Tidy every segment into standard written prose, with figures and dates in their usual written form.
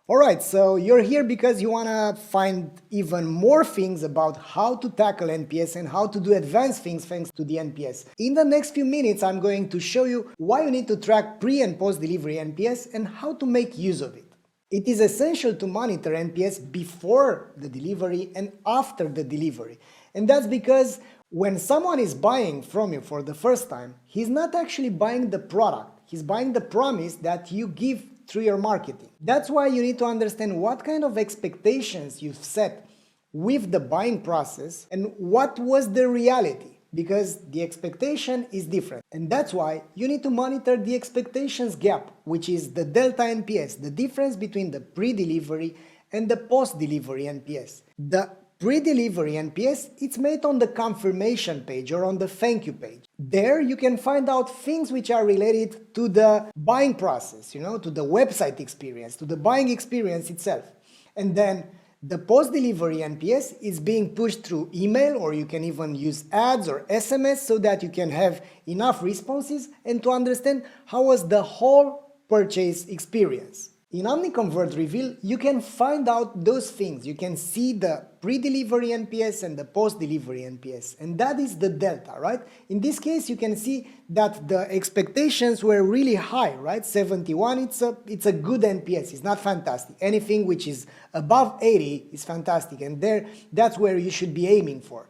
Alright, so you're here because you want to find even more things about how to tackle NPS and how to do advanced things thanks to the NPS. In the next few minutes, I'm going to show you why you need to track pre and post delivery NPS and how to make use of it. It is essential to monitor NPS before the delivery and after the delivery. And that's because when someone is buying from you for the first time, he's not actually buying the product. He's buying the promise that you give through your marketing. That's why you need to understand what kind of expectations you've set with the buying process and what was the reality, because the expectation is different. And that's why you need to monitor the expectations gap, which is the delta NPS, the difference between the pre-delivery and the post-delivery NPS. The pre-delivery NPS, it's made on the confirmation page or on the thank you page. There you can find out things which are related to the buying process, to the website experience, to the buying experience itself. And then the post-delivery NPS is being pushed through email, or you can even use ads or SMS so that you can have enough responses and to understand how was the whole purchase experience. In Omniconvert Reveal, you can find out those things. You can see the pre-delivery NPS and the post-delivery NPS. And that is the delta, right? In this case, you can see that the expectations were really high, right? 71, it's a good NPS. It's not fantastic. Anything which is above 80 is fantastic. And that's where you should be aiming for.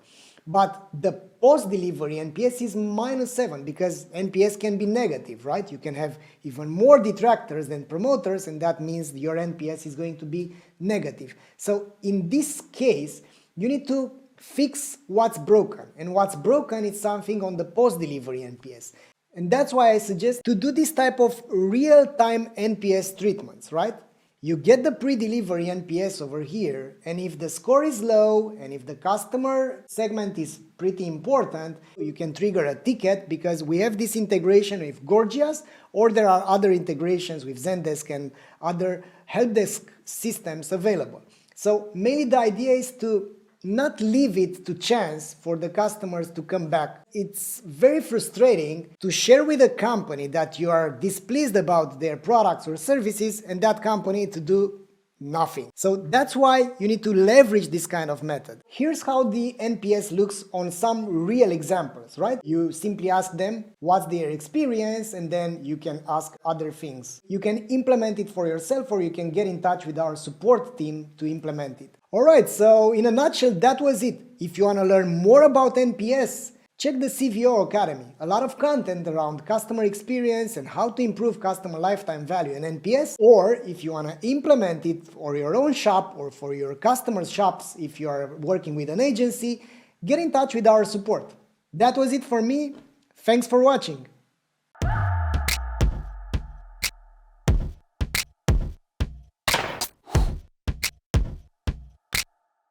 But the post-delivery NPS is -7 because NPS can be negative, right? You can have even more detractors than promoters, and that means your NPS is going to be negative. So in this case, you need to fix what's broken. And what's broken is something on the post-delivery NPS. And that's why I suggest to do this type of real-time NPS treatments, right? You get the pre-delivery NPS over here, and if the score is low and if the customer segment is pretty important, you can trigger a ticket because we have this integration with Gorgias, or there are other integrations with Zendesk and other help desk systems available. So mainly the idea is to not leave it to chance for the customers to come back. It's very frustrating to share with a company that you are displeased about their products or services and that company to do nothing. So that's why you need to leverage this kind of method. Here's how the NPS looks on some real examples, right? You simply ask them what's their experience, and then you can ask other things. You can implement it for yourself, or you can get in touch with our support team to implement it. Alright, so in a nutshell, that was it. If you want to learn more about NPS, check the CVO Academy. A lot of content around customer experience and how to improve customer lifetime value and NPS. Or if you want to implement it for your own shop or for your customers' shops, if you are working with an agency, get in touch with our support. That was it for me. Thanks for watching.